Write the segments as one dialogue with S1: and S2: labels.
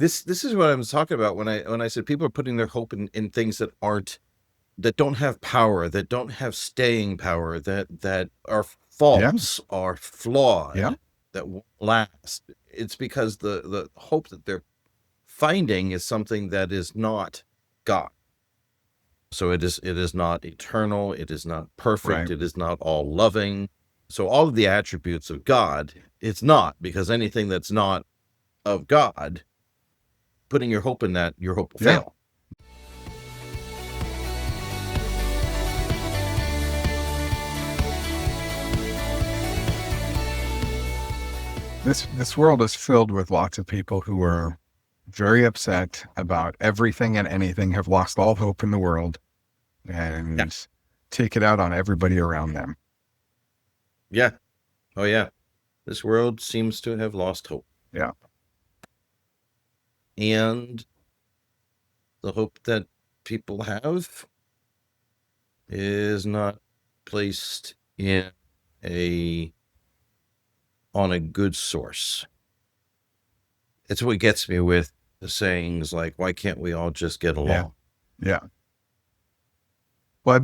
S1: this is what I was talking about when I said people are putting their hope in things that don't have power, that don't have staying power, that are
S2: Yeah.
S1: false, are
S2: Yeah.
S1: flawed, that won't last. It's because the hope that they're finding is something that is not God. So it is not eternal, it is not perfect,
S2: Right.
S1: it is not all loving. So all of the attributes of God, it's not, because anything that's not of God, putting your hope in that, your hope will
S2: Yeah.
S1: fail.
S2: This world is filled with lots of people who are very upset about everything and anything, have lost all hope in the world,
S1: Yeah.
S2: and take it out on everybody around them.
S1: Yeah. Oh yeah. This world seems to have lost hope.
S2: Yeah.
S1: And the hope that people have is not placed in a on a good source. It's what gets me with the sayings like, why can't we all just get
S2: Yeah.
S1: along?
S2: Yeah. Well,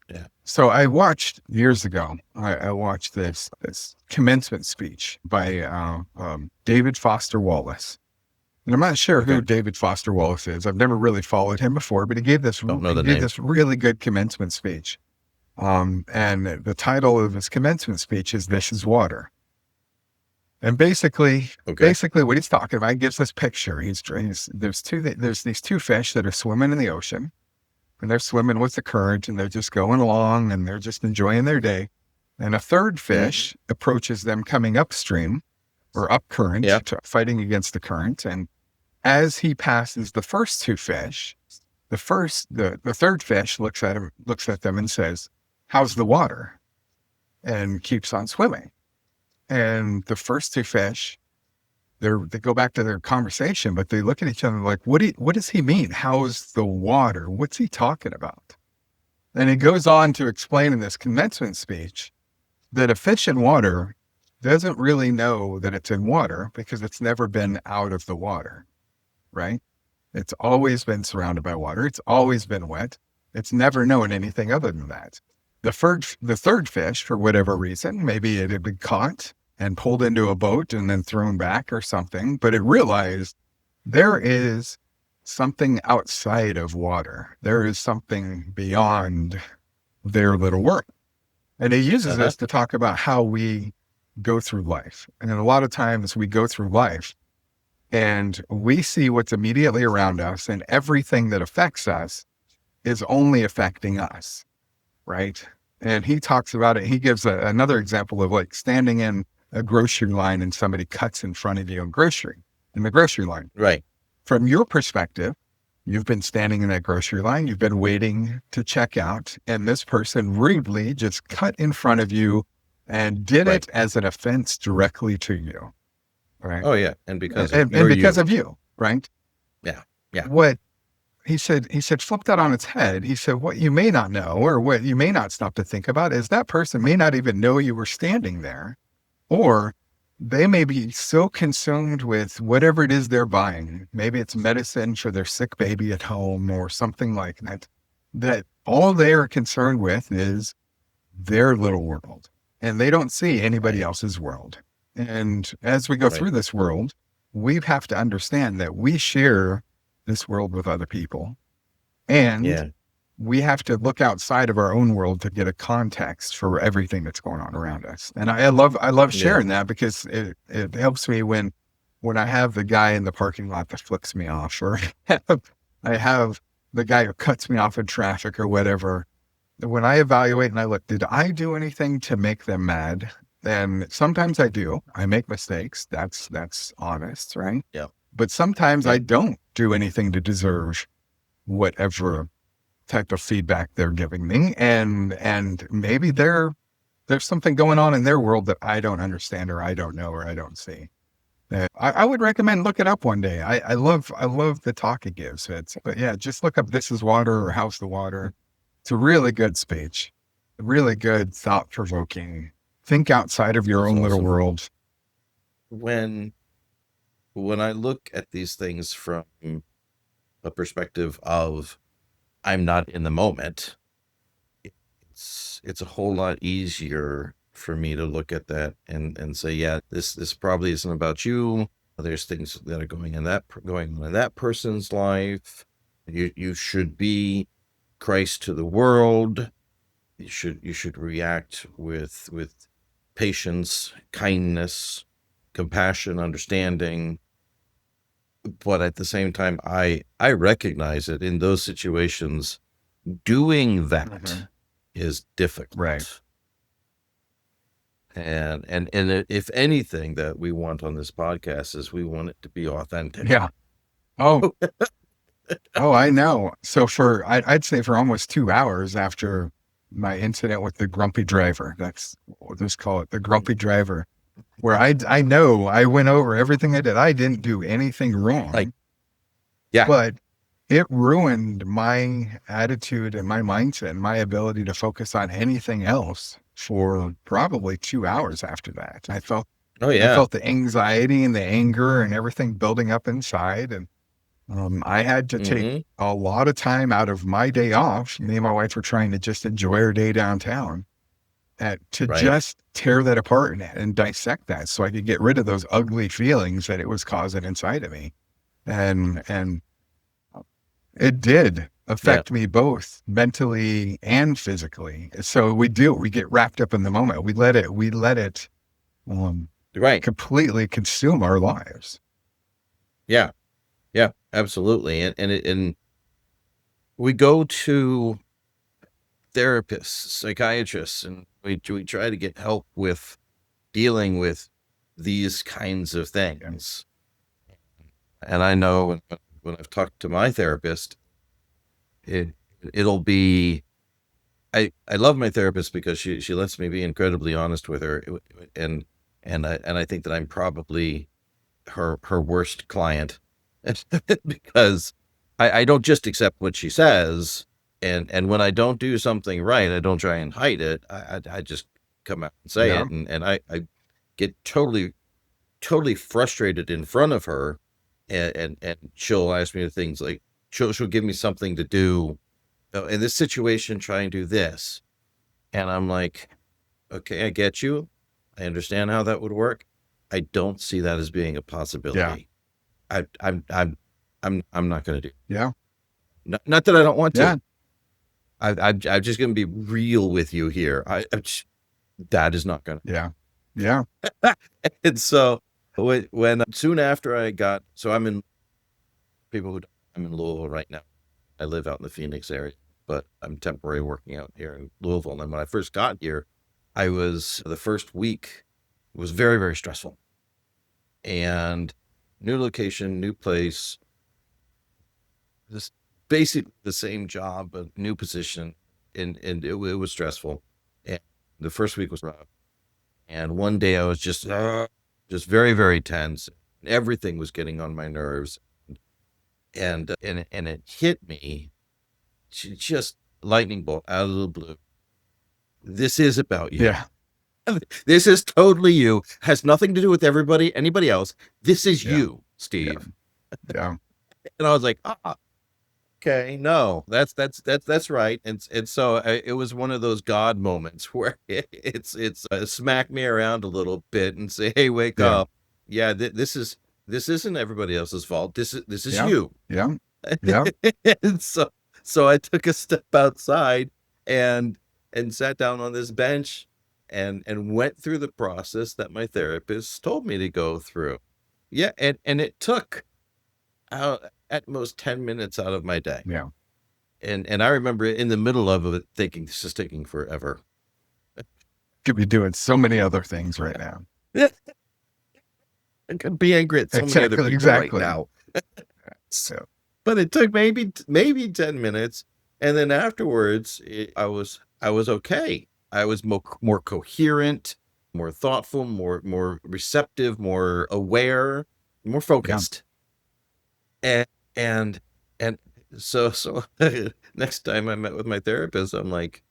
S1: Yeah.
S2: so I watched years ago, I watched this commencement speech by David Foster Wallace. And I'm not sure who
S1: Okay.
S2: David Foster Wallace is. I've never really followed him before, but
S1: Don't know
S2: he
S1: the
S2: gave
S1: name.
S2: this really good commencement speech. And the title of his commencement speech is "This is Water." And
S1: Okay.
S2: basically what he's talking about, he gives this picture. There's these two fish that are swimming in the ocean, and they're swimming with the current, and they're just going along, and they're just enjoying their day. And a third
S1: Mm-hmm.
S2: fish approaches them coming upstream or up current,
S1: Yeah.
S2: fighting against the current. And as he passes the first two fish, the third fish looks at them and says, "How's the water?" and keeps on swimming. And the first two fish, they go back to their conversation, but they look at each other like, what does he mean? How's the water? What's he talking about? And he goes on to explain in this commencement speech that a fish in water doesn't really know that it's in water because it's never been out of the water, right? It's always been surrounded by water. It's always been wet. It's never known anything other than that. The third fish, for whatever reason, maybe it had been caught and pulled into a boat and then thrown back or something, but it realized there is something outside of water. There is something beyond their little world. And he uses
S1: Uh-huh.
S2: this to talk about how we go through life. And a lot of times we go through life and we see what's immediately around us, and everything that affects us is only affecting us, right? And he talks about it. He gives another example of like standing in a grocery line and somebody cuts in front of you in the grocery line.
S1: Right.
S2: From your perspective, you've been standing in that grocery line, you've been waiting to check out, and this person rudely just cut in front of you and did
S1: Right.
S2: it as an offense directly to you, right?
S1: Oh yeah. And because of
S2: And
S1: you're
S2: because
S1: you.
S2: of you, right?
S1: Yeah. Yeah.
S2: What he said, flip that on its head. He said, what you may not know, or what you may not stop to think about, is that person may not even know you were standing there, or they may be so consumed with whatever it is they're buying. Maybe it's medicine for their sick baby at home or something like that, that all they are concerned with is their little world, and they don't see anybody
S1: Right.
S2: else's world. And as we go
S1: Right.
S2: through this world, we have to understand that we share this world with other people, and
S1: Yeah.
S2: we have to look outside of our own world to get a context for everything that's going on around us. And I love
S1: Yeah.
S2: sharing that because it helps me when I have the guy in the parking lot that flicks me off, or I have the guy who cuts me off in traffic or whatever. When I evaluate and I look, did I do anything to make them mad? And sometimes I do. I make mistakes. That's honest, right?
S1: Yeah.
S2: But sometimes
S1: Yeah.
S2: I don't do anything to deserve whatever type of feedback they're giving me. And maybe there's something going on in their world that I don't understand, or I don't know, or I don't see. I would recommend look it up one day. I love the talk it gives. But yeah, just look up "This is Water" or "How's the Water." It's a really good speech, really good, thought provoking. Think outside of your
S1: That's
S2: own little
S1: awesome.
S2: world.
S1: When when I look at these things from a perspective of I'm not in the moment, it's a whole lot easier for me to look at that and say, yeah, this probably isn't about you. There's things that are going on in that person's life. You should be Christ to the world. You should react with patience, kindness, compassion, understanding. But at the same time, I recognize it in those situations. Doing that is difficult.
S2: Right.
S1: And if anything that we want on this podcast is we want it to be authentic.
S2: Yeah. Oh, I know. So I'd say for almost 2 hours after my incident with the grumpy driver, we'll just call it the grumpy driver, where I know I went over everything I did. I didn't do anything wrong.
S1: Yeah.
S2: But it ruined my attitude and my mindset and my ability to focus on anything else for probably 2 hours after that. I felt the anxiety and the anger and everything building up inside. And I had to take a lot of time out of my day off. Me and my wife were trying to just enjoy our day downtown just tear that apart and dissect that so I could get rid of those ugly feelings that it was causing inside of me. And it did affect me both mentally and physically. So we get wrapped up in the moment. We let it completely consume our lives.
S1: Yeah. Yeah, absolutely. And we go to therapists, psychiatrists, and we try to get help with dealing with these kinds of things. And I know when I've talked to my therapist, it'll be, I love my therapist because she lets me be incredibly honest with her. And I think that I'm probably her worst client because I don't just accept what she says. And when I don't do something right, I don't try and hide it. I just come out and say it. And I get totally frustrated in front of her. And she'll ask me things like, she'll give me something to do. In this situation, try and do this. And I'm like, okay, I get you. I understand how that would work. I don't see that as being a possibility. Yeah. I'm not going to do it.
S2: Yeah.
S1: Not that I don't want to. I'm just going to be real with you here. That is not going to.
S2: Yeah. Yeah.
S1: And so when soon after I'm in Louisville right now. I live out in the Phoenix area, but I'm temporarily working out here in Louisville. And when I first got here, the first week was very, very stressful. And new location, new place, this basically the same job, but new position. And it was stressful. And the first week was rough. And one day I was just very, very tense. Everything was getting on my nerves. And it hit me just lightning bolt out of the blue. This is about you.
S2: Yeah.
S1: This is totally you. Has nothing to do with anybody else. This is you, Steve.
S2: Yeah.
S1: And I was like, okay, no, that's right. And so it was one of those God moments where it's smack me around a little bit and say, hey, wake up. Yeah, this isn't everybody else's fault. This is you.
S2: Yeah. Yeah.
S1: And so I took a step outside and sat down on this bench and went through the process that my therapist told me to go through. Yeah, and it took at most 10 minutes out of my day.
S2: Yeah.
S1: And I remember in the middle of it thinking, this is taking forever.
S2: Could be doing so many other things right now.
S1: I could be angry at so many other people right now. So, but it took maybe 10 minutes. And then afterwards, I was okay. I was more coherent, more thoughtful, more receptive, more aware, more focused. Yeah. And so next time I met with my therapist, I'm like,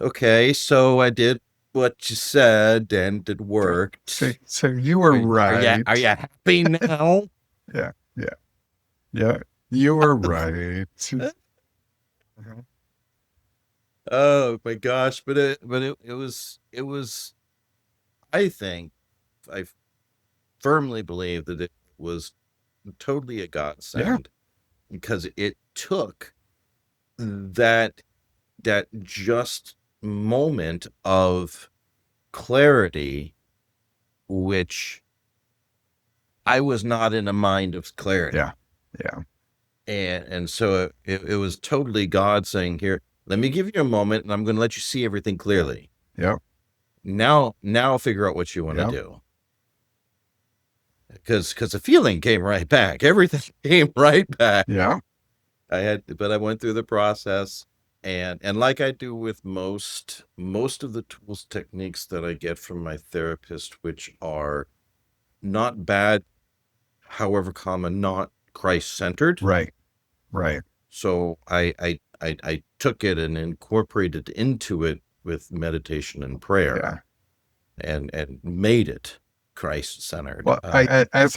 S1: okay, so I did what you said, and it worked.
S2: So you were right.
S1: Are you happy now?
S2: Yeah, yeah. You were right.
S1: Oh my gosh! But it was. I think I firmly believe that it was totally a
S2: Yeah,
S1: godsend because it took that just moment of clarity, which I was not in a mind of clarity.
S2: yeah, yeah,
S1: And so it was totally God saying, here, let me give you a moment and I'm going to let you see everything clearly.
S2: yep,
S1: Now figure out what you want to
S2: yep,
S1: do. Because the feeling came right back. Everything came right back.
S2: yeah,
S1: But I went through the process, and like I do with most of the tools, techniques that I get from my therapist, which are not bad, however common, not Christ-centered.
S2: right, right.
S1: So I took it and incorporated into it with meditation and prayer,
S2: Yeah.
S1: and made it Christ-centered.
S2: Well, as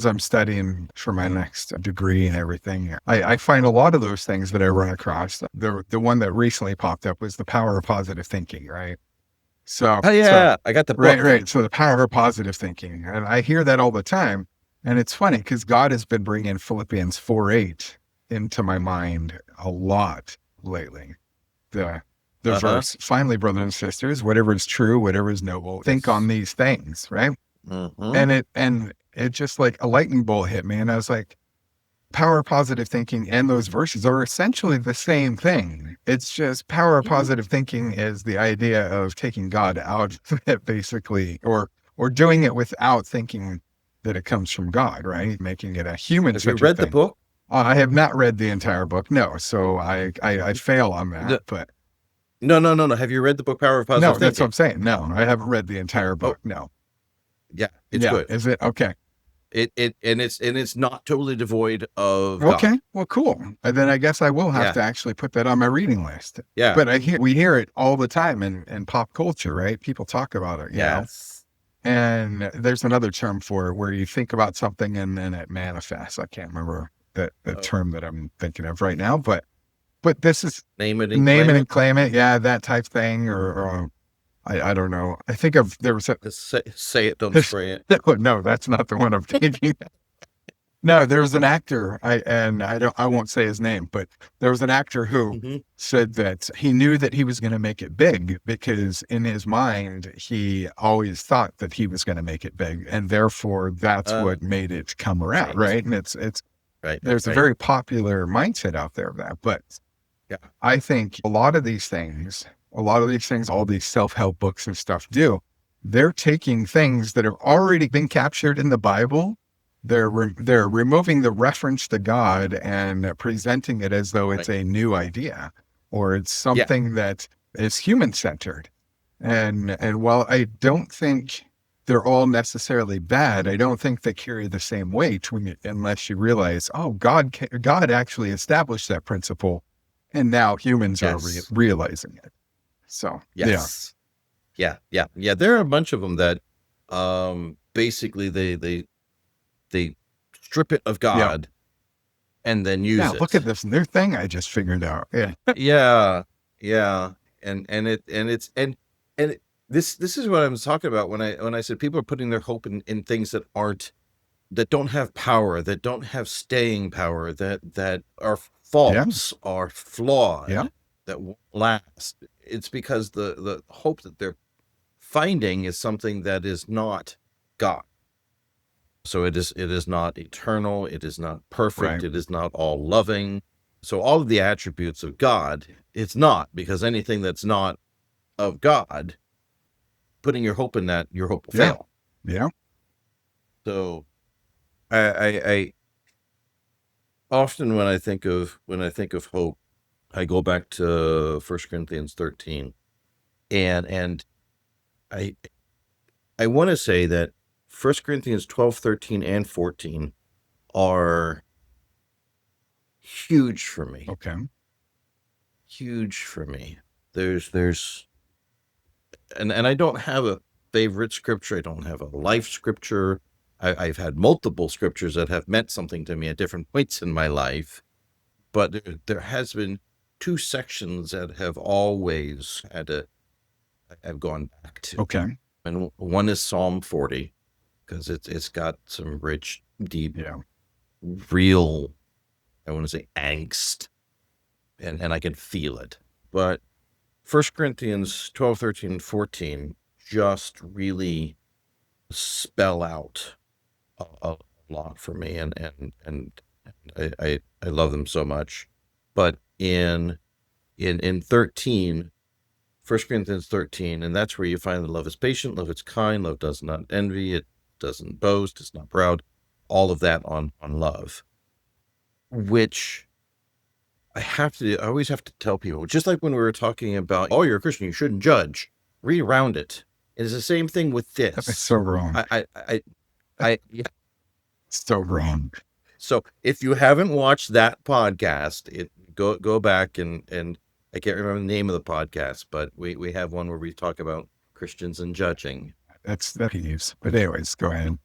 S2: I'm studying for my next degree and everything, I find a lot of those things that I run across. The one that recently popped up was the power of positive thinking, right? So,
S1: Oh yeah, I got the book.
S2: right. So the power of positive thinking, and I hear that all the time, and it's funny because God has been bringing Philippians 4:8 into my mind a lot lately. The verse, finally, brothers and sisters, whatever is true, whatever is noble, think on these things, right?
S1: Mm-hmm.
S2: And it just like a lightning bolt hit me. And I was like, power of positive thinking and those verses are essentially the same thing. It's just power of positive thinking is the idea of taking God out of it, basically, or doing it without thinking that it comes from God, right? Making it a human
S1: Have you
S2: centered
S1: read the
S2: thing.
S1: book?
S2: I have not read the entire book, no. So I fail on that, but
S1: No. Have you read the book Power of Positive
S2: no,
S1: Thinking?
S2: that's what I'm saying. No, I haven't read the entire book. No.
S1: Yeah, it's
S2: Yeah.
S1: good.
S2: Is it okay?
S1: It's not totally devoid of
S2: Okay,
S1: God.
S2: well, cool. And then I guess I will have
S1: Yeah.
S2: to actually put that on my reading list.
S1: Yeah.
S2: But we hear it all the time in pop culture, right? People talk about it, you know?
S1: Yes.
S2: And there's another term for it where you think about something and then it manifests. I can't remember the term that I'm thinking of right now, but this is
S1: Name it and
S2: name
S1: claim
S2: it
S1: it.
S2: and claim it. Yeah, that type thing. Or I don't know. I think there was a
S1: Just say it, don't spray it.
S2: no, that's not the one I'm thinking. No, there was an actor, I won't say his name, but there was an actor who
S1: Mhm.
S2: said that he knew that he was going to make it big because in his mind, he always thought that he was going to make it big. And therefore that's what made it come around. Right. And there's a very popular mindset out there of that. But
S1: Yeah.
S2: I think a lot of these things, all these self-help books and stuff they're taking things that have already been captured in the Bible. They're removing the reference to God and presenting it as though it's a new idea or it's something that is human centered. And while I don't think they're all necessarily bad, I don't think they carry the same weight unless you realize, oh, God actually established that principle, and now humans are realizing it. So
S1: yes, yeah. There are a bunch of them that, basically they strip it of God and then use it.
S2: Look at this new thing I just figured out.
S1: Yeah. And this is what I was talking about when I said people are putting their hope in things that don't have power, that don't have staying power, that are false, are flawed, that won't last. It's because the hope that they're finding is something that is not God. So it is not eternal. It is not perfect. It is not all loving. So all of the attributes of God, it's not, because anything that's not of God, putting your hope in that, your hope will fail.
S2: Yeah.
S1: So I often when I think of hope, I go back to 1 Corinthians 13. And I want to say that 1 Corinthians 12, 13, and 14 are huge for me.
S2: Okay.
S1: Huge for me. There's and I don't have a favorite scripture. I don't have a life scripture. I've had multiple scriptures that have meant something to me at different points in my life, but there has been two sections that have always I've gone back to.
S2: Okay.
S1: And one is Psalm 40, because it's got some rich, deep,
S2: Yeah.
S1: real, I want to say angst, and I can feel it. But 1 Corinthians 12, 13, and 14 just really spell out a lot for me, and I love them so much. But in 13, 1 Corinthians 13, and that's where you find that love is patient, love is kind, love does not envy, it doesn't boast, it's not proud, all of that on love, which I always have to tell people, just like when we were talking about, oh, you're a Christian, you shouldn't judge, read around it. It's the same thing with this.
S2: That's so wrong.
S1: Yeah.
S2: So wrong.
S1: So if you haven't watched that podcast, go back and I can't remember the name of the podcast, but we have one where we talk about Christians and judging.
S2: That is. But anyways, go ahead.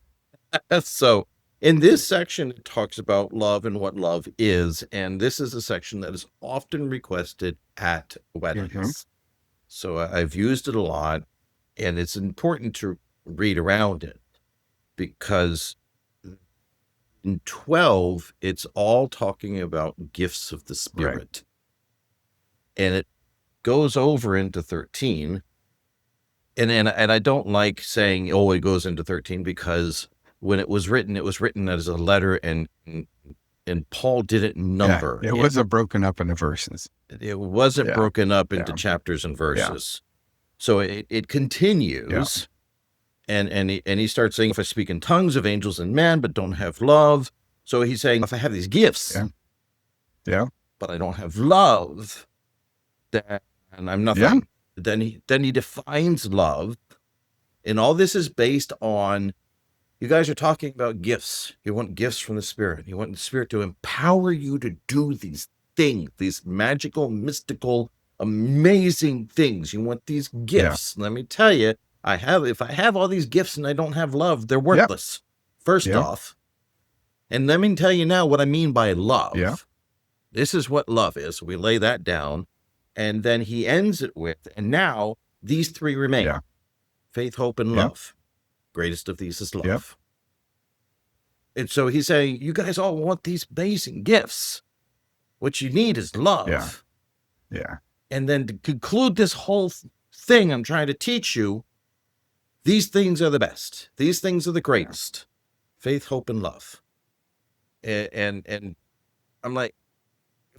S1: So in this section, it talks about love and what love is. And this is a section that is often requested at weddings.
S2: Mm-hmm.
S1: So I've used it a lot, and it's important to read around it, because in 12, it's all talking about gifts of the Spirit. Right. And it goes over into 13. And I don't like saying, oh, it goes into 13, because when it was written as a letter, and Paul didn't number.
S2: Yeah, it wasn't broken up into verses.
S1: It wasn't broken up into chapters and verses. So it continues, and he starts saying, if I speak in tongues of angels and men, but don't have love. So he's saying, if I have these gifts, but I don't have love, then I'm nothing. Yeah. Then he defines love, and all this is based on, you guys are talking about gifts. You want gifts from the Spirit. You want the Spirit to empower you to do these things, these magical, mystical, amazing things. You want these gifts. Let me tell you, if I have all these gifts and I don't have love, they're worthless. First off. And let me tell you now what I mean by love. Yeah. This is what love is. We lay that down. And then he ends it with, and now these three remain. Yeah. Faith, hope, and love. Greatest of these is love. Yep. And so he's saying, you guys all want these amazing gifts. What you need is love.
S2: Yeah.
S1: And then to conclude this whole thing I'm trying to teach you, these things are the best. These things are the greatest. Faith, hope, and love. And I'm like,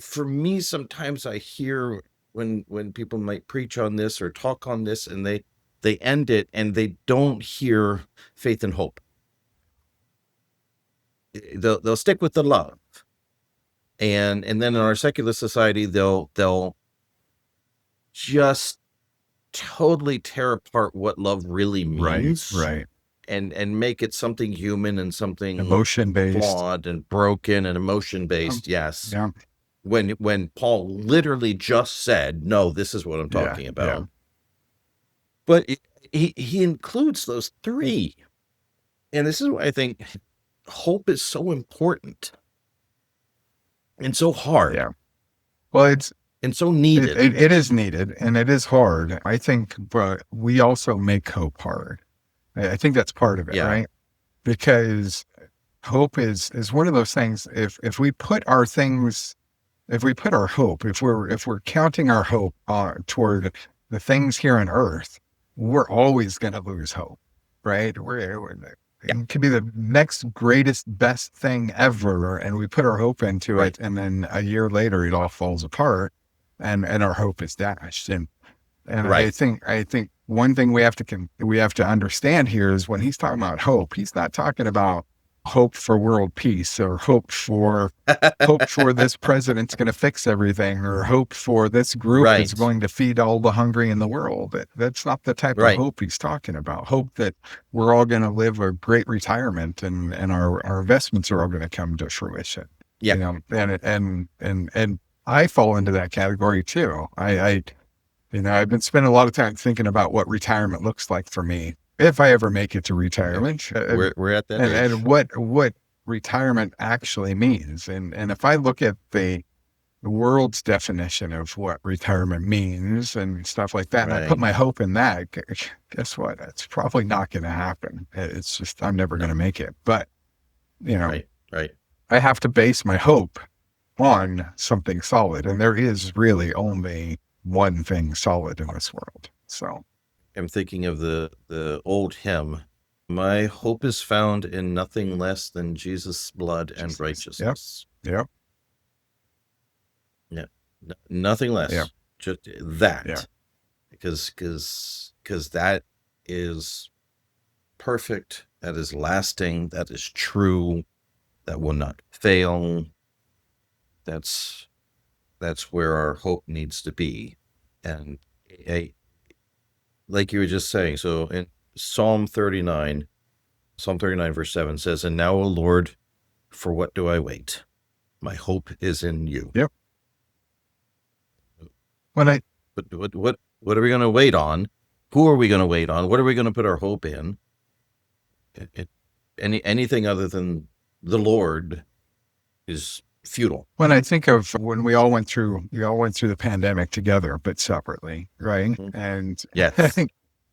S1: for me, sometimes I hear when people might preach on this or talk on this, and they end it and they don't hear faith and hope. They'll stick with the love, and then in our secular society, they'll just totally tear apart what love really means,
S2: right,
S1: and make it something human and something
S2: emotion-based,
S1: flawed and broken and emotion-based. Yes.
S2: Yeah.
S1: When Paul literally just said, no, this is what I'm talking about. Yeah. But he includes those three. And this is why I think hope is so important and so hard.
S2: Yeah. Well,
S1: and so needed.
S2: It is needed, and it is hard. I think, but we also make hope hard. I think that's part of it, right? Because hope is one of those things. If we put our things, if we put our hope, if we're counting our hope toward the things here on earth, we're always going to lose hope, right? It could be the next greatest, best thing ever, and we put our hope into it, and then a year later, it all falls apart, and our hope is dashed. And I think one thing we have to understand here is when he's talking about hope, he's not talking about hope for world peace, or hope for this president's going to fix everything, or hope for this group is going to feed all the hungry in the world. That's not the type of hope he's talking about. Hope that we're all going to live a great retirement, and our investments are all going to come to fruition. Yeah. You know, and I fall into that category too. I've been spending a lot of time thinking about what retirement looks like for me, if I ever make it to retirement,
S1: We're at that
S2: and
S1: age.
S2: what retirement actually means. And if I look at the world's definition of what retirement means and stuff like that, and I put
S1: Right.
S2: my hope in that, guess what? It's probably not going to happen. It's just, I'm never going to
S1: No.
S2: make it. But,
S1: Right. Right.
S2: I have to base my hope on something solid. And there is really only one thing solid in this world. So,
S1: I'm thinking of the old hymn. My hope is found in nothing less than Jesus' blood and
S2: Jesus.
S1: righteousness.
S2: yep.
S1: Nothing less.
S2: Yeah.
S1: Just that.
S2: Yeah.
S1: Because that is perfect. That is lasting. That is true. That will not fail. That's where our hope needs to be. And like you were just saying, so in Psalm 39 verse 7 says, "And now, O Lord, for what do I wait? My hope is in you."
S2: Yep. But
S1: what are we going to wait on? Who are we going to wait on? What are we going to put our hope in? Anything other than the Lord is futile.
S2: when I think of when we all went through the pandemic together, but separately, right?
S1: Mhm.
S2: And
S1: Yes.
S2: I think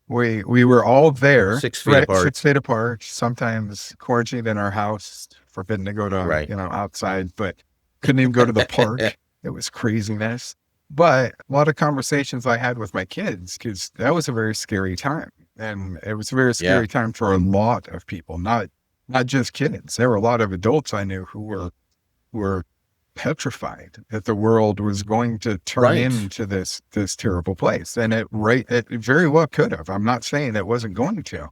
S2: we were all there,
S1: 6 feet apart.
S2: 6 feet apart, sometimes quarantined in our house, forbidden to go to,
S1: Right.
S2: outside, but couldn't even go to the park. It was craziness. But a lot of conversations I had with my kids, because that was a very scary time. And it was a very scary time for a lot of people, not just kids. There were a lot of adults I knew who were petrified that the world was going to turn
S1: Right.
S2: into this terrible place. And it very well could have. I'm not saying it wasn't going to.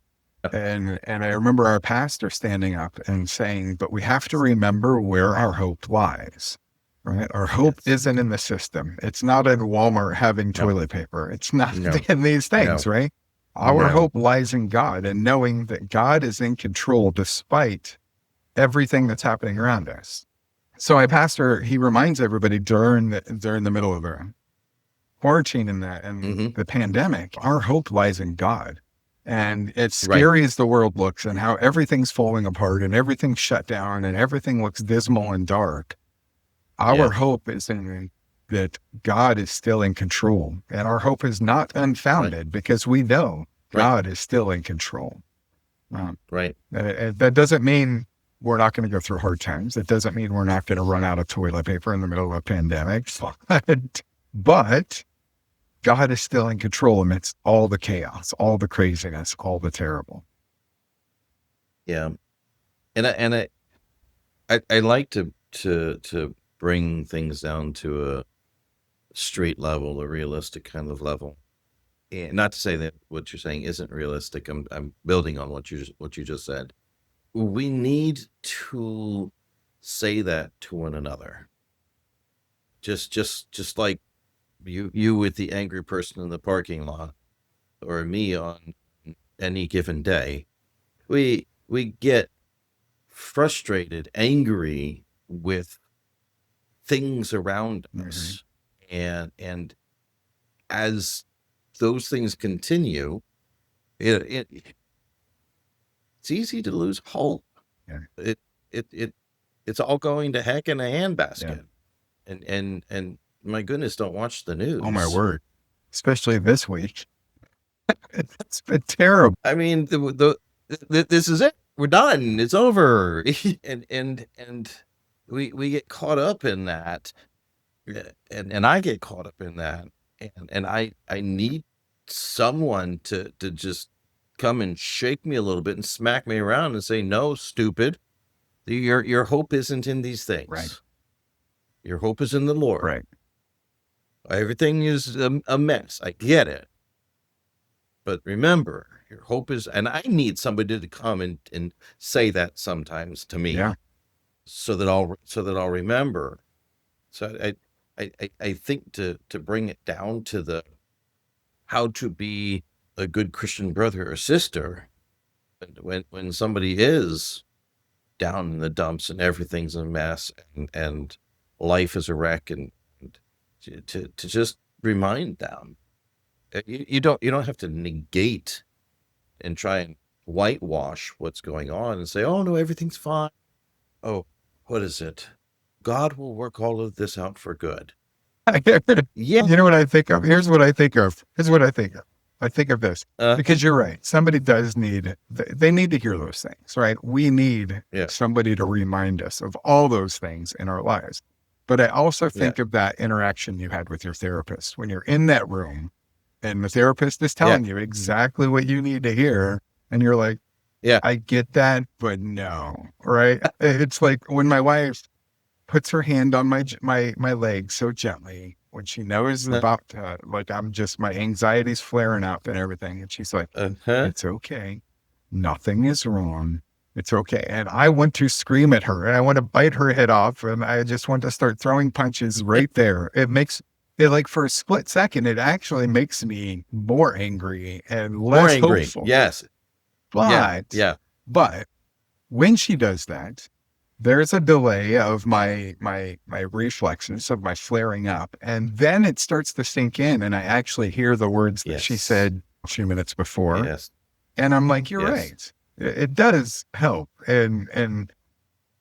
S2: And I remember our pastor standing up and saying, but we have to remember where our hope lies. Right? Our hope
S1: Yes.
S2: isn't in the system. It's not in Walmart having toilet paper. It's not
S1: No.
S2: in these things, right? Our
S1: No.
S2: hope lies in God and knowing that God is in control despite everything that's happening around us. So my pastor, he reminds everybody during the middle of the quarantine and
S1: Mhm.
S2: the pandemic, our hope lies in God. And it's
S1: Right.
S2: scary as the world looks and how everything's falling apart and everything's shut down and everything looks dismal and dark. Our
S1: Yeah.
S2: hope is in that God is still in control. And our hope is not unfounded because we know
S1: Right.
S2: God is still in control.
S1: Right.
S2: That doesn't mean we're not going to go through hard times. It doesn't mean we're not going to run out of toilet paper in the middle of a pandemic. But God is still in control amidst all the chaos, all the craziness, all the terrible.
S1: Yeah. And I like to bring things down to a straight level, a realistic kind of level. And not to say that what you're saying isn't realistic. I'm building on what you just said. We need to say that to one another. Just like you with the angry person in the parking lot, or me on any given day. We get frustrated, angry with things around us. And as those things continue, it's easy to lose hope.
S2: Yeah.
S1: It's all going to heck in a handbasket. And my goodness, don't watch the news.
S2: Oh my word. Especially this week. It's been terrible.
S1: I mean, this is it. We're done. It's over. and we get caught up in that, and I get caught up in that, and I need someone to just come and shake me a little bit and smack me around and say, "No, stupid. Your hope isn't in these things.
S2: Right.
S1: Your hope is in the Lord.
S2: Right.
S1: Everything is a mess. I get it. But remember, your hope is," and I need somebody to come and say that sometimes to me.
S2: Yeah.
S1: So that I'll remember. So I think to bring it down to the how to be a good Christian brother or sister when somebody is down in the dumps and everything's a mess and life is a wreck, and to just remind them You don't have to negate and try and whitewash what's going on and say, oh no, everything's fine. Oh, what is it? God will work all of this out for good. Yeah.
S2: You know what I think of? Here's what I think of. Here's what I think of. I think of this
S1: Uh,
S2: because you're right. Somebody does need, they need to hear those things, right? We need
S1: Yeah.
S2: somebody to remind us of all those things in our lives. But I also think
S1: Yeah.
S2: of that interaction you had with your therapist when you're in that room and the therapist is telling you exactly what you need to hear. And you're like,
S1: Yeah.
S2: I get that, but no, right? It's like when my wife puts her hand on my leg so gently when she knows about like I'm just my anxiety's flaring up and everything, and she's like,
S1: Uh-huh.
S2: "It's okay, nothing is wrong. It's okay." And I want to scream at her and I want to bite her head off and I just want to start throwing punches right there. It makes it like for a split second, it actually makes me more angry and
S1: More
S2: less
S1: angry.
S2: hopeful.
S1: Yes.
S2: But
S1: Yeah.
S2: but when she does that, there's a delay of my reflexes of my flaring up, and then it starts to sink in, and I actually hear the words that she
S1: Yes.
S2: said a few minutes before,
S1: Yes.
S2: and I'm like, "You're
S1: Yes.
S2: right. It does help."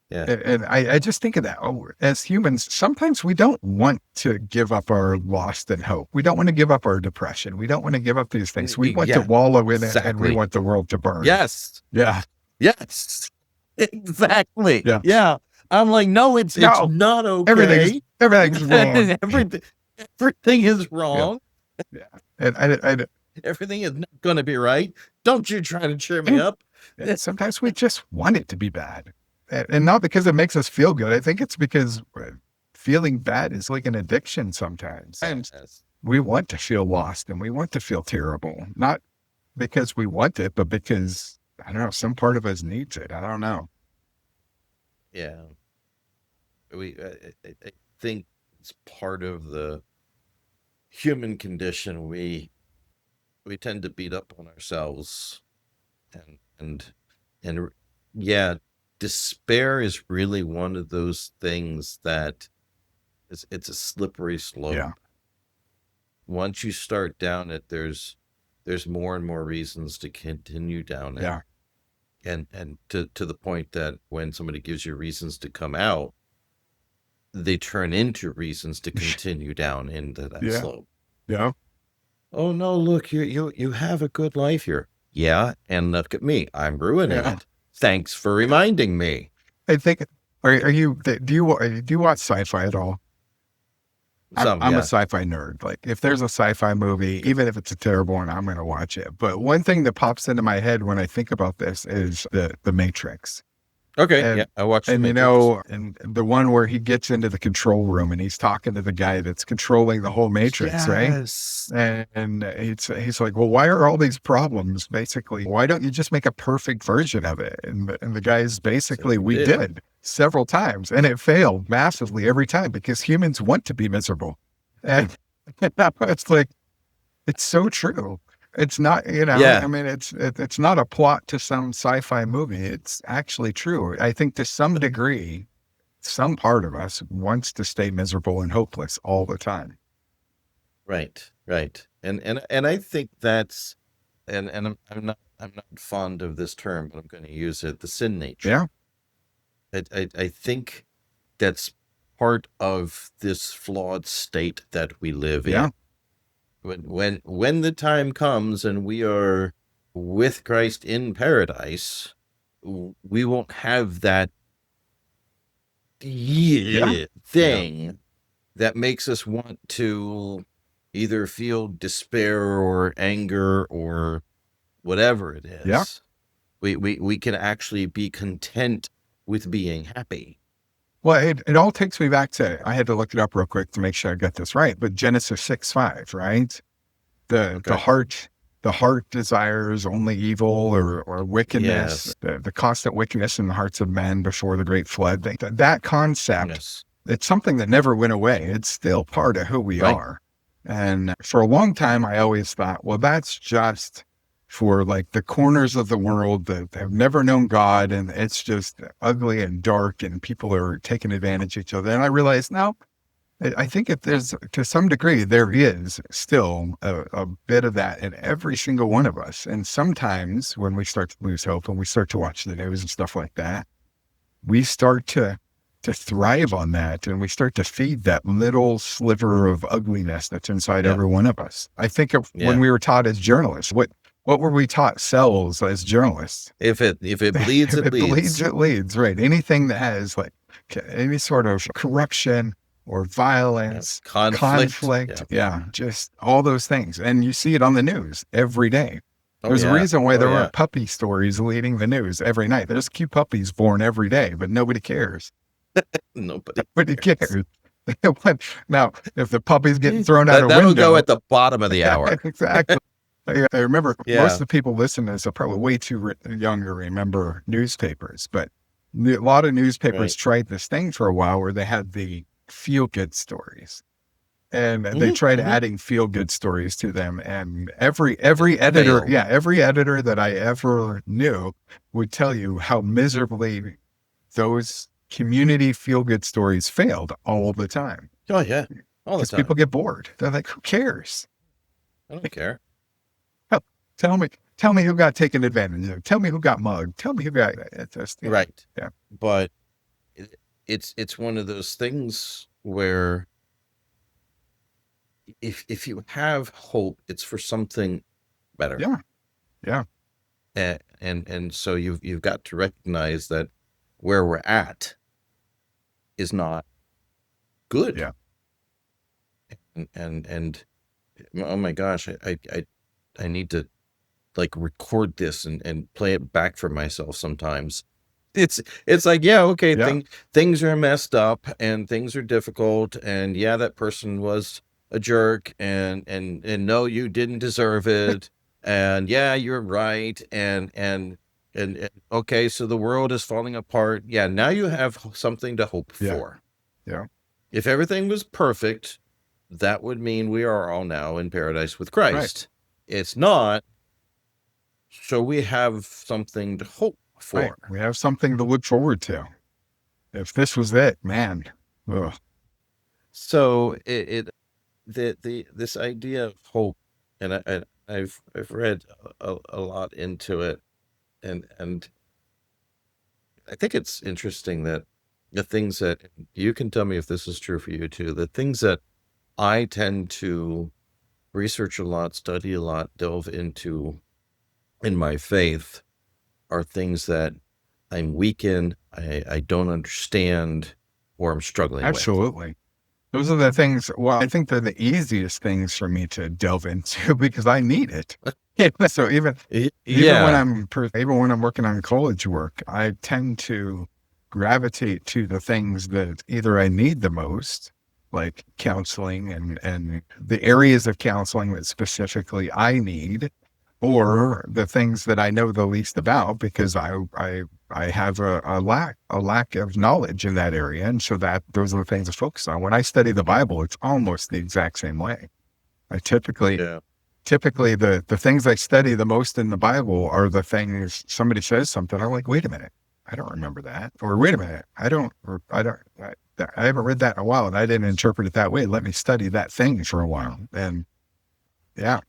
S1: Yeah.
S2: And I just think of that. Oh, as humans, sometimes we don't want to give up our lost and hope. We don't want to give up our depression. We don't want to give up these things. We want to
S1: Yeah,
S2: wallow in it, and we
S1: exactly.
S2: want the world to burn.
S1: Yes.
S2: Yeah.
S1: Yes. Exactly.
S2: Yeah.
S1: Yeah. I'm like, no, it's
S2: No.
S1: not okay.
S2: Everything's wrong.
S1: Everything is wrong.
S2: And I
S1: Everything is not going to be right. Don't you try to cheer me up.
S2: sometimes we just want it to be bad. And not because it makes us feel good. I think it's because feeling bad is like an addiction sometimes. And
S1: Yes.
S2: we want to feel lost and we want to feel terrible. Not because we want it, but because, I don't know, some part of us needs it. I don't know.
S1: Yeah. I think it's part of the human condition. We tend to beat up on ourselves, and yeah, despair is really one of those things that it's a slippery slope.
S2: Yeah.
S1: Once you start down it, there's more and more reasons to continue down it.
S2: Yeah.
S1: And to the point that when somebody gives you reasons to come out, they turn into reasons to continue down into that
S2: Yeah.
S1: slope.
S2: Yeah.
S1: Oh no, look, you have a good life here. Yeah, and look at me, I'm ruining
S2: Yeah.
S1: it. Thanks for reminding me.
S2: I think, are you, do you watch sci-fi at all? I'm
S1: Yeah.
S2: a sci-fi nerd. Like if there's a sci-fi movie, even if it's a terrible one, I'm going to watch it. But one thing that pops into my head when I think about this is the Matrix.
S1: Okay,
S2: And-
S1: yeah, I watched
S2: And
S1: The
S2: you
S1: Matrix.
S2: know, and the one where he gets into the control room and he's talking to the guy that's controlling the whole Matrix, right?
S1: Yes.
S2: And he's like, well, why are all these problems? Basically, why don't you just make a perfect version of it? And the guy's basically, we did several times, and it failed massively every time because humans want to be miserable. And it's like, it's so true. It's not,
S1: Yeah.
S2: I mean, it's not a plot to some sci-fi movie. It's actually true. I think to some degree, some part of us wants to stay miserable and hopeless all the time.
S1: Right. And I think that's and I'm not fond of this term, but I'm going to use it, the sin nature.
S2: Yeah.
S1: I think that's part of this flawed state that we live
S2: Yeah.
S1: in. When the time comes and we are with Christ in paradise, we won't have that thing that makes us want to either feel despair or anger or whatever it is.
S2: Yeah.
S1: We can actually be content with being happy.
S2: Well, it all takes me back to, I had to look it up real quick to make sure I got this right, but Genesis 6:5, right? The heart desires only evil or wickedness, the constant wickedness in the hearts of men before the great flood. That concept,
S1: Yes.
S2: it's something that never went away. It's still part of who we
S1: Right.
S2: are. And for a long time, I always thought, well, that's just for like the corners of the world that have never known God. And it's just ugly and dark and people are taking advantage of each other. And I realized, no, I think if there's, to some degree, there is still a bit of that in every single one of us. And sometimes when we start to lose hope and we start to watch the news and stuff like that, we start to thrive on that, and we start to feed that little sliver of ugliness that's inside
S1: Yeah.
S2: every one of us. I think of when
S1: Yeah.
S2: we were taught as journalists, what were we taught sells as journalists?
S1: If it bleeds,
S2: If
S1: it
S2: it bleeds,
S1: leads.
S2: it leads, right? Anything that has like any sort of corruption or
S1: Yeah.
S2: violence,
S1: Conflict.
S2: yeah, just all those things. And you see it on the news every day.
S1: Oh
S2: There's a
S1: yeah.
S2: reason why
S1: Oh
S2: there
S1: yeah.
S2: aren't puppy stories leading the news every night. There's cute puppies born every day, but nobody cares.
S1: Nobody
S2: Nobody cares. Now, if the puppy's getting
S1: cares.
S2: thrown out a
S1: That'll
S2: window,
S1: go at the bottom of the hour.
S2: exactly. I remember most
S1: Yeah.
S2: of the people listening to this are probably way too young to remember newspapers, but a lot of newspapers
S1: Right.
S2: tried this thing for a while where they had the feel good stories. And they
S1: Mhm,
S2: tried
S1: mhm.
S2: adding feel good stories to them. And every editor,
S1: failed.
S2: every editor that I ever knew would tell you how miserably those community feel good stories failed all the time.
S1: Oh yeah. All the
S2: Because
S1: time.
S2: people get bored. They're like, who cares?
S1: I don't care.
S2: Tell me who got taken advantage of. Tell me who got mugged. Tell me who got
S1: Right.
S2: Yeah.
S1: But it's one of those things where if you have hope, it's for something better.
S2: Yeah. Yeah.
S1: And so you've got to recognize that where we're at is not good.
S2: Yeah.
S1: And oh my gosh, I need to like record this and play it back for myself sometimes. It's like, yeah, okay,
S2: Yeah.
S1: things are messed up and things are difficult, and yeah, that person was a jerk, and no, you didn't deserve it, and yeah, you're right, and okay, so the world is falling apart. Yeah, now you have something to hope
S2: Yeah.
S1: for.
S2: Yeah.
S1: If everything was perfect, that would mean we are all now in paradise with Christ. It's not, so we have something to hope for.
S2: Right. We have something to look forward to. If this was it, man. Ugh.
S1: So this idea of hope, and I've read a lot into it, and I think it's interesting that the things that you can tell me if this is true for you too, the things that I tend to research a lot, study a lot, delve into in my faith are things that I'm weak in, I don't understand, or I'm struggling with.
S2: Absolutely. Those are the things. Well, I think they're the easiest things for me to delve into because I need it. So even
S1: Yeah.
S2: when I'm working on college work, I tend to gravitate to the things that either I need the most, like counseling and the areas of counseling that specifically I need, or the things that I know the least about because I have a lack of knowledge in that area, and so that those are the things to focus on. When I study the Bible, it's almost the exact same way. I typically
S1: Yeah.
S2: the things I study the most in the Bible are the things somebody says something. I'm like, wait a minute, I don't remember that. Or wait a minute, I haven't read that in a while and I didn't interpret it that way. Let me study that thing for a while. And yeah,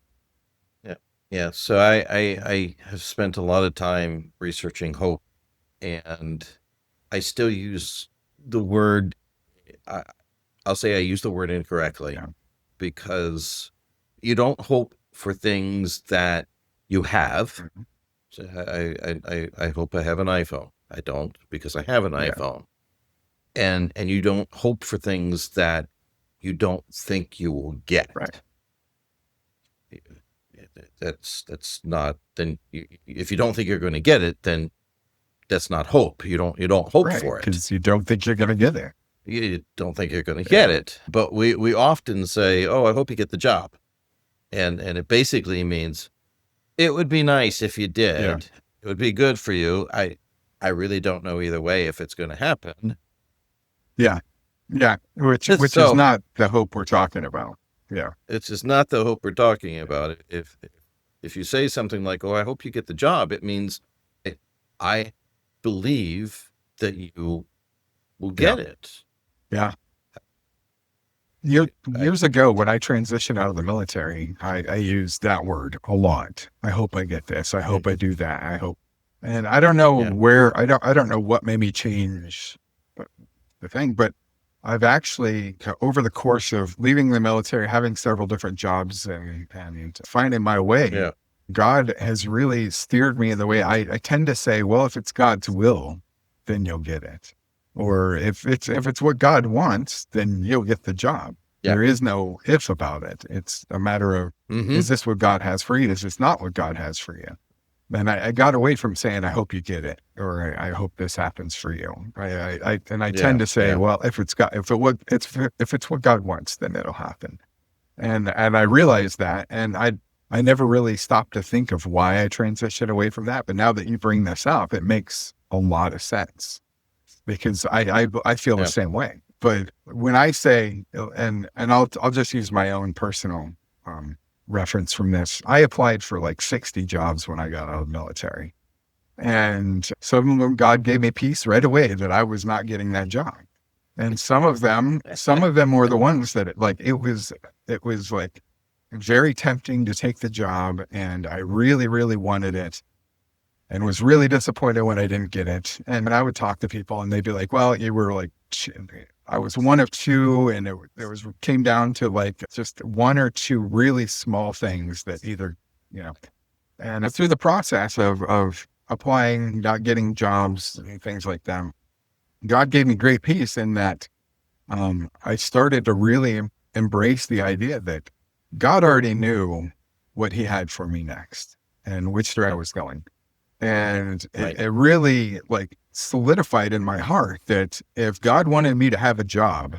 S1: Yeah. So I have spent a lot of time researching hope, and I still use the word, I'll say I use the word incorrectly,
S2: Yeah.
S1: because you don't hope for things that you have.
S2: Mhm.
S1: So I hope I have an iPhone. I don't, because I have an
S2: Yeah.
S1: iPhone. And you don't hope for things that you don't think you will get.
S2: Right.
S1: That's not, then if you don't think you're going to get it, then that's not hope. You don't hope
S2: Right.
S1: for it.
S2: Because you don't think you're going to get there.
S1: You don't think you're going to get it. But we often say, oh, I hope you get the job. And it basically means it would be nice if you did.
S2: Yeah.
S1: It would be good for you. I really don't know either way if it's going to happen.
S2: Yeah. Yeah. Which
S1: So-
S2: is not the hope we're talking about. Yeah.
S1: It's just not the hope we're talking about. If you say something like, oh, I hope you get the job, it means I believe that you will get it.
S2: Yeah. Years ago, when I transitioned out of the military, I used that word a lot. I hope I get this. I hope I do that. I hope, and I don't know
S1: Yeah.
S2: where, I don't know what made me change the thing, but I've actually, over the course of leaving the military, having several different jobs and finding my way,
S1: Yeah.
S2: God has really steered me in the way. I tend to say, well, if it's God's will, then you'll get it. Or if it's what God wants, then you'll get the job.
S1: Yeah.
S2: There is no if about it. It's a matter of,
S1: Mm-hmm.
S2: is this what God has for you? Is this not what God has for you? And I got away from saying, I hope you get it, or I hope this happens for you. I tend to say,
S1: Yeah.
S2: well, if it's what God wants, then it'll happen. And I realized that, and I never really stopped to think of why I transitioned away from that. But now that you bring this up, it makes a lot of sense, because I feel
S1: Yeah.
S2: the same way. But when I say, and I'll just use my own personal reference from this. I applied for like 60 jobs when I got out of the military. And some of them, God gave me peace right away that I was not getting that job. And some of them were the ones that it was like very tempting to take the job. And I really, really wanted it, and was really disappointed when I didn't get it. And I would talk to people and they'd be like, well, you were like, I was one of two, and it came down to like just one or two really small things that either, and through the process of applying, not getting jobs and things like that, God gave me great peace in that I started to really embrace the idea that God already knew what he had for me next and which direction I was going. And it really like solidified in my heart that if God wanted me to have a job,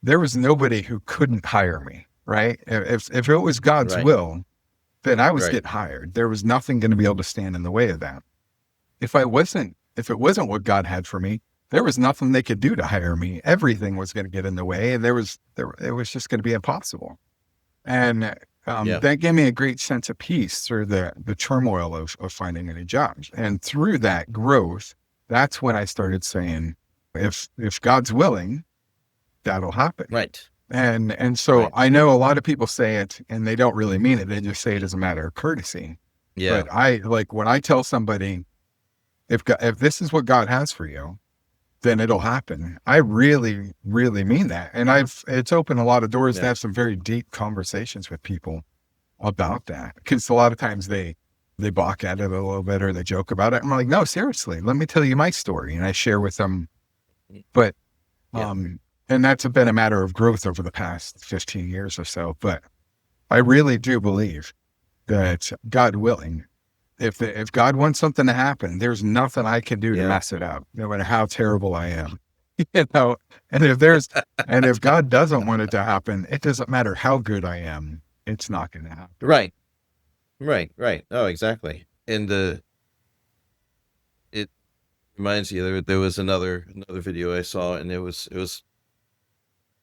S2: there was nobody who couldn't hire me, right? If it was God's will, then I was getting hired. There was nothing going to be able to stand in the way of that. If it wasn't what God had for me, there was nothing they could do to hire me. Everything was going to get in the way, and it was just going to be impossible. And that gave me a great sense of peace through the turmoil of finding any jobs. And through that growth, that's when I started saying, if God's willing, that'll happen.
S1: Right.
S2: And so I know a lot of people say it and they don't really mean it. They just say it as a matter of courtesy.
S1: Yeah.
S2: But I like when I tell somebody, if this is what God has for you, then it'll happen. I really, really mean that. And it's opened a lot of doors to have some very deep conversations with people about that. Because a lot of times they balk at it a little bit or they joke about it. I'm like, no, seriously, let me tell you my story. And I share with them. But, and that's been a matter of growth over the past 15 years or so. But I really do believe that God willing, if God wants something to happen, there's nothing I can do to mess it up, no matter how terrible I am. And if God doesn't want it to happen, it doesn't matter how good I am, it's not going to happen.
S1: Right. Oh, exactly. And it reminds you there was another video I saw, and it was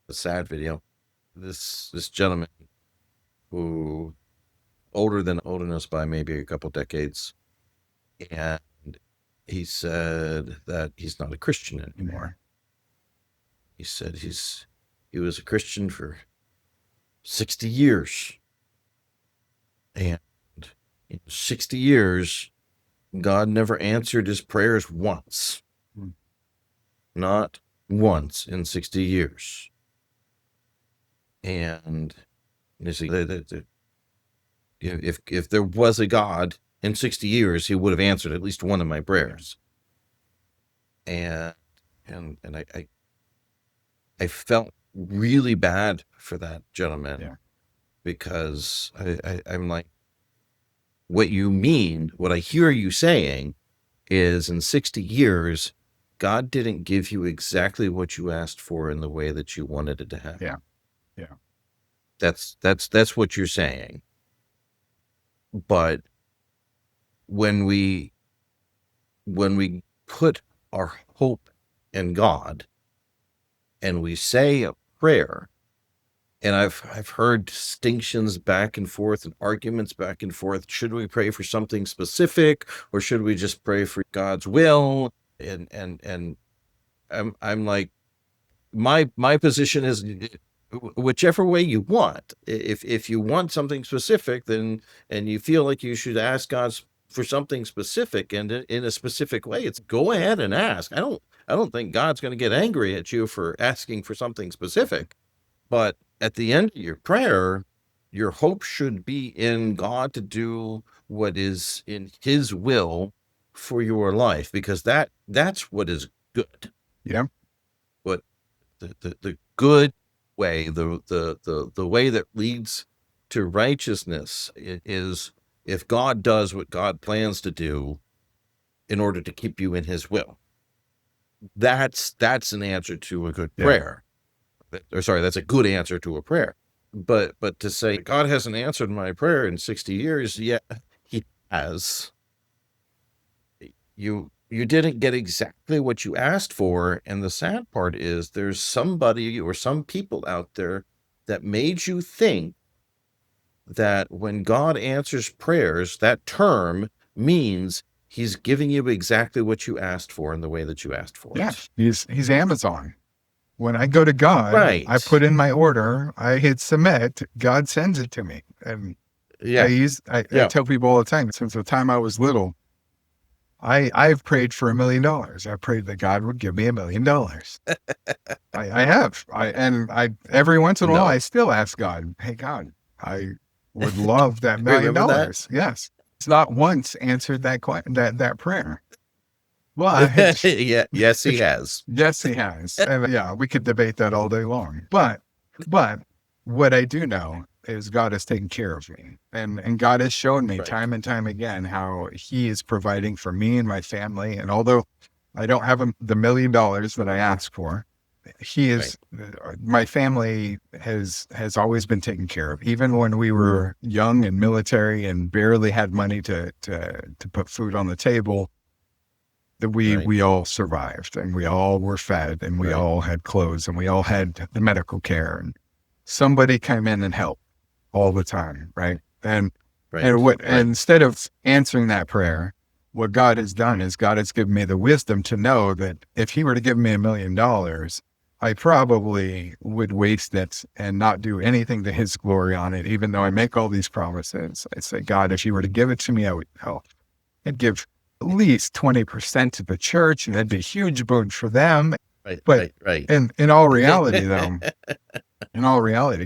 S1: a sad video. This gentleman who older than us by maybe a couple decades, and he said that he's not a Christian anymore. He said he was a Christian for 60 years, and in 60 years God never answered his prayers once. Not once in 60 years. And you see, if there was a God in 60 years, he would have answered at least one of my prayers. And I felt really bad for that gentleman, because I'm like, what you mean, what I hear you saying is in 60 years, God didn't give you exactly what you asked for in the way that you wanted it to happen.
S2: Yeah.
S1: That's what you're saying. But when we put our hope in God and we say a prayer, and I've heard distinctions back and forth and arguments back and forth. Should we pray for something specific, or should we just pray for God's will? And I'm like, my position is whichever way you want. If you want something specific, then, and you feel like you should ask God for something specific and in a specific way, it's go ahead and ask. I don't think God's going to get angry at you for asking for something specific, but at the end of your prayer, your hope should be in God to do what is in his will for your life, because that's what is good.
S2: Yeah.
S1: What the good way, the way that leads to righteousness is if God does what God plans to do in order to keep you in his will. That's an answer to a good prayer. Or sorry, that's a good answer to a prayer. But to say God hasn't answered my prayer in 60 years, yeah, he has. You didn't get exactly what you asked for, and the sad part is there's somebody or some people out there that made you think that when God answers prayers, that term means he's giving you exactly what you asked for in the way that you asked for it.
S2: He's Amazon. When I go to God,
S1: Right.
S2: I put in my order, I hit submit, God sends it to me. And I tell people all the time, since the time I was little, I've prayed for $1 million. I prayed that God would give me $1 million. I have. Every once in a while, I still ask God, hey, God, I would love that $1 million.
S1: That?
S2: Yes. It's not once answered that prayer. Well,
S1: yes, he has.
S2: Yes, he has. And we could debate that all day long. But what I do know is God has taken care of me. And God has shown me time and time again how he is providing for me and my family. And although I don't have the $1 million that I asked for, he is, my family has always been taken care of. Even when we were young and military and barely had money to put food on the table, that we all survived, and we all were fed, and we all had clothes, and we all had the medical care, and somebody came in and helped all the time. Right. And instead of answering that prayer, what God has done is God has given me the wisdom to know that if he were to give me $1 million, I probably would waste it and not do anything to his glory on it. Even though I make all these promises, I say, God, if you were to give it to me, I would help. I'd give at least 20% to the church, and that'd be a huge boon for them. But in all reality, though,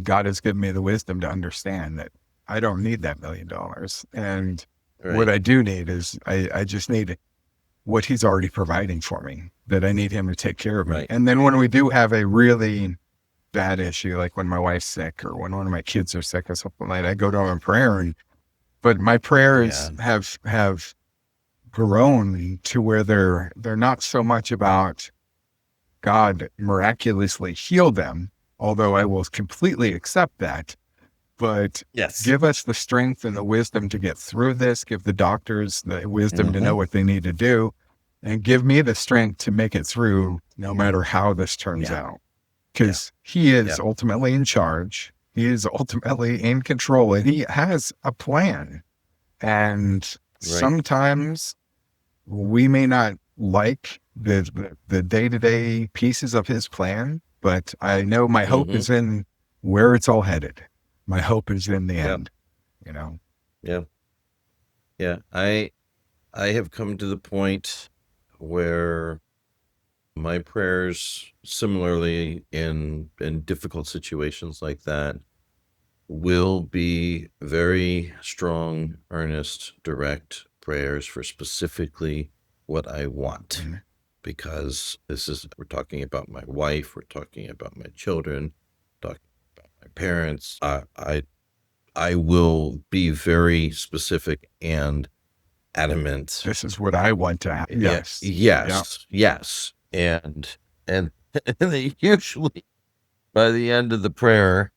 S2: God has given me the wisdom to understand that I don't need that $1 million. And what I do need is I just need what he's already providing for me, that I need him to take care of me. And then when we do have a really bad issue, like when my wife's sick or when one of my kids are sick or something like that, I go to him in prayer. But my prayers have grown to where they're not so much about God miraculously heal them, although I will completely accept that, but give us the strength and the wisdom to get through this, give the doctors the wisdom to know what they need to do, and give me the strength to make it through no matter how this turns out. Because he is ultimately in charge. He is ultimately in control, and he has a plan. And sometimes we may not like the day-to-day pieces of his plan, but I know my hope is in where it's all headed. My hope is in the end, you know?
S1: Yeah. I have come to the point where my prayers, similarly in difficult situations like that, will be very strong, earnest, direct prayers for specifically what I want. Because we're talking about my wife, we're talking about my children, talking about my parents. I will be very specific and adamant.
S2: This is what I want to have. Yes.
S1: And they usually, by the end of the prayer,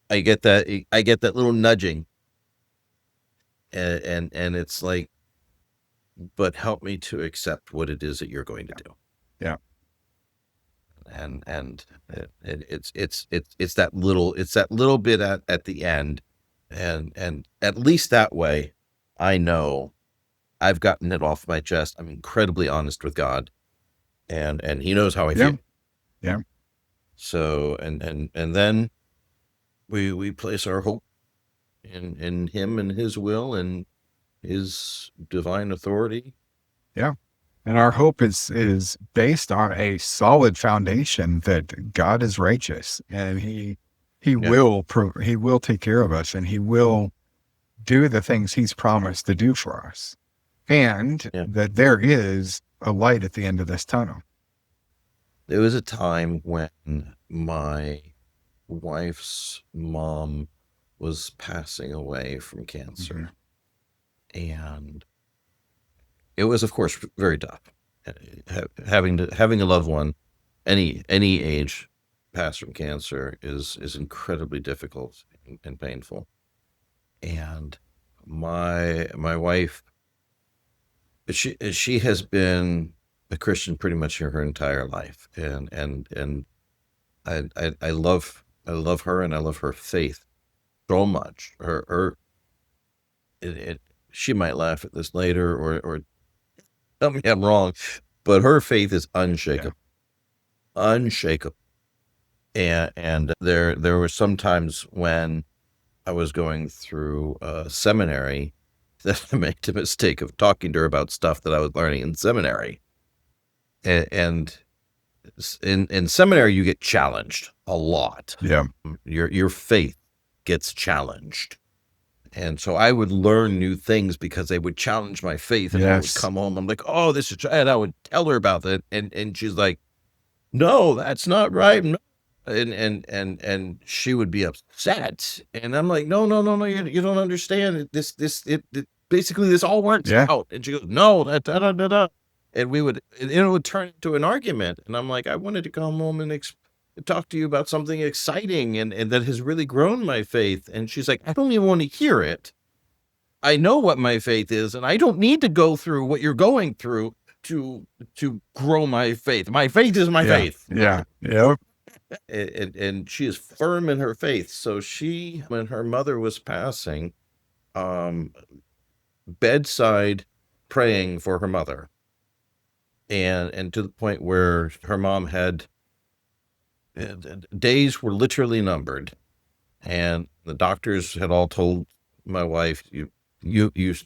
S1: I get that little nudging, and it's like, but help me to accept what it is that you're going to do. And it's that little bit at the end, and at least that way, I know I've gotten it off my chest. I'm incredibly honest with God, and he knows how I feel. So and then we place our hope in him and his will and his divine authority.
S2: Yeah. And our hope is based on a solid foundation that God is righteous, and he
S1: Yeah.
S2: he will take care of us, and he will do the things he's promised to do for us. And
S1: Yeah.
S2: that there is a light at the end of this tunnel.
S1: There was a time when my wife's mom was passing away from cancer. And it was, of course, very tough. Having a loved one, any age, pass from cancer is incredibly difficult and painful. And my wife, she has been a Christian pretty much her entire life, and I love her, and I love her faith so much. She might laugh at this later or tell me I'm wrong, but her faith is unshakable, unshakable. And there were some times when I was going through seminary that I made the mistake of talking to her about stuff that I was learning in seminary. And in seminary, you get challenged a lot.
S2: Yeah.
S1: Your faith gets challenged. And so I would learn new things because they would challenge my faith. And I would
S2: Yes.
S1: come home, I'm like, oh, this is, and I would tell her about it. And she's like, no, that's not right. No. And she would be upset. And I'm like, no, you don't understand. It basically this all works
S2: Yeah.
S1: out. And she goes, no, da. And it would turn into an argument. And I'm like, I wanted to come home and talk to you about something exciting and that has really grown my faith. And she's like, I don't even want to hear it. I know what my faith is, and I don't need to go through what you're going through to grow my faith. My faith is my faith.
S2: Yeah. Yep.
S1: And she is firm in her faith. So when her mother was passing, bedside praying for her mother, and to the point where her mom had days were literally numbered, and the doctors had all told my wife, you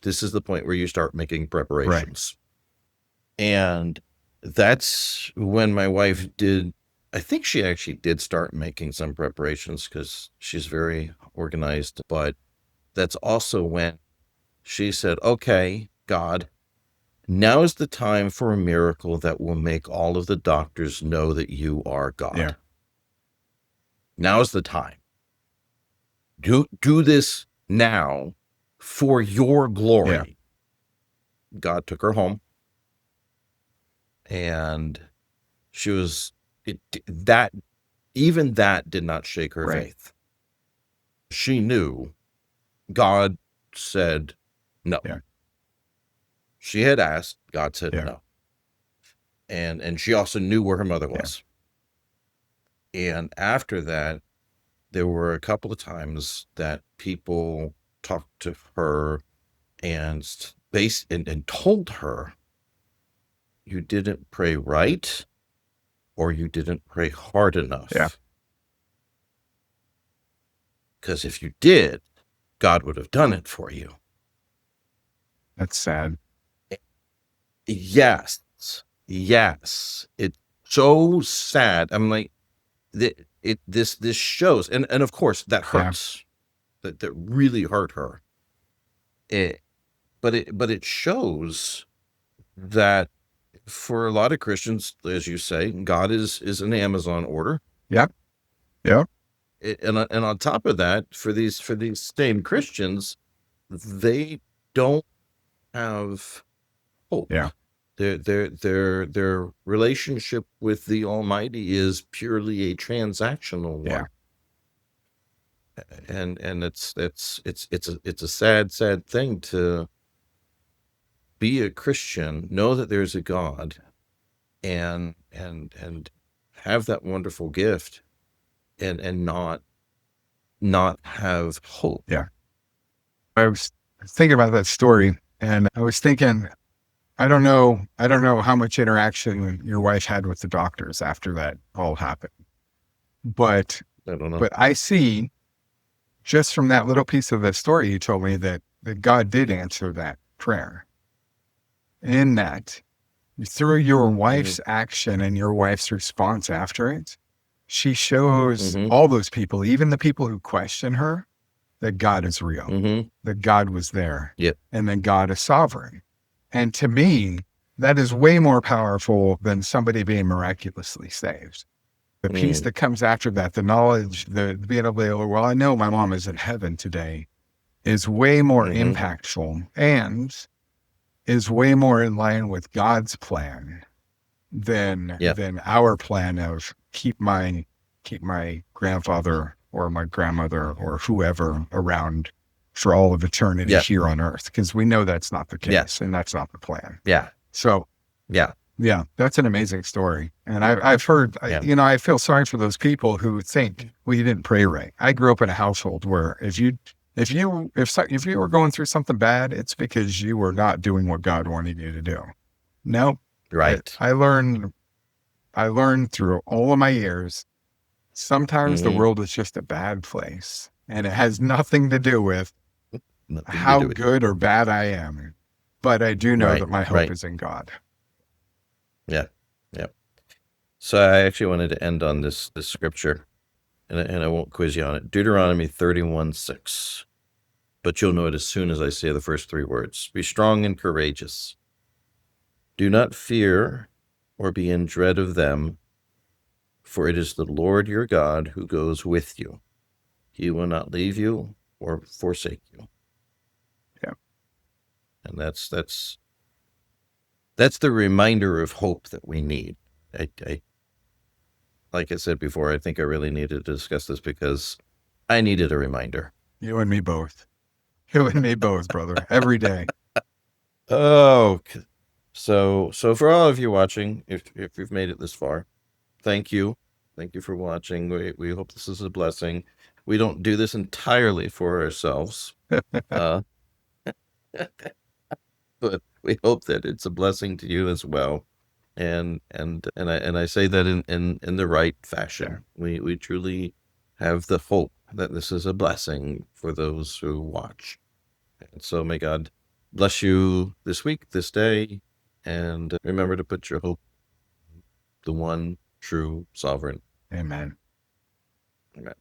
S1: this is the point where you start making preparations. And that's when my wife I think she actually did start making some preparations because she's very organized. But that's also when she said, okay, God, now is the time for a miracle that will make all of the doctors know that you are God.
S2: Yeah.
S1: Now is the time. Do this now for your glory.
S2: Yeah.
S1: God took her home, and she was even that did not shake her faith. She knew God said no.
S2: Yeah.
S1: She had asked, God said no. And she also knew where her mother was. And after that, there were a couple of times that people talked to her and told her, you didn't pray right, or you didn't pray hard enough.
S2: Yeah.
S1: Because if you did, God would have done it for you.
S2: That's sad.
S1: Yes. It's so sad. I'm like, this shows, and of course that hurts. That really hurt her. But it shows that for a lot of Christians, as you say, God is an Amazon order.
S2: Yep.
S1: And on top of that, for these same Christians, they don't have hope.
S2: Yeah.
S1: Their relationship with the Almighty is purely a transactional one.
S2: Yeah.
S1: And it's a sad thing to be a Christian, know that there's a God, and have that wonderful gift, and not have hope.
S2: Yeah. I was thinking about that story, and I was thinking, I don't know how much interaction your wife had with the doctors after that all happened. But
S1: I don't know.
S2: I see just from that little piece of the story you told me that God did answer that prayer. In that, through your wife's action and your wife's response after it, she shows all those people, even the people who question her, that God is real, that God was there,
S1: Yep.
S2: and that God is sovereign. And to me, that is way more powerful than somebody being miraculously saved. The piece that comes after that, the knowledge, the being able to, well, I know my mom is in heaven today, is way more impactful and is way more in line with God's plan than our plan of keep my grandfather or my grandmother or whoever around for all of eternity here on earth, because we know that's not the case and that's not the plan. So yeah, that's an amazing story. And I've heard, I feel sorry for those people who think, well, you didn't pray right. I grew up in a household where if you were going through something bad, it's because you were not doing what God wanted you to do. No,
S1: Right.
S2: I learned through all of my years, sometimes the world is just a bad place, and it has nothing to do with how good or bad I am. But I do know that my hope is in God.
S1: Yeah. So I actually wanted to end on this scripture, and I won't quiz you on it. Deuteronomy 31:6. But you'll know it as soon as I say the first three words. Be strong and courageous. Do not fear or be in dread of them, for it is the Lord your God who goes with you. He will not leave you or forsake you.
S2: Yeah.
S1: And that's the reminder of hope that we need. I like I said before, I think I really needed to discuss this because I needed a reminder.
S2: You and me both. You and me both, brother. Every day.
S1: Oh, so for all of you watching, if you've made it this far, thank you for watching. We hope this is a blessing. We don't do this entirely for ourselves, but we hope that it's a blessing to you as well. And I say that in the right fashion. We truly have the hope that this is a blessing for those who watch. And so may God bless you this week, this day, and remember to put your hope in the one true sovereign.
S2: Amen.
S1: Amen.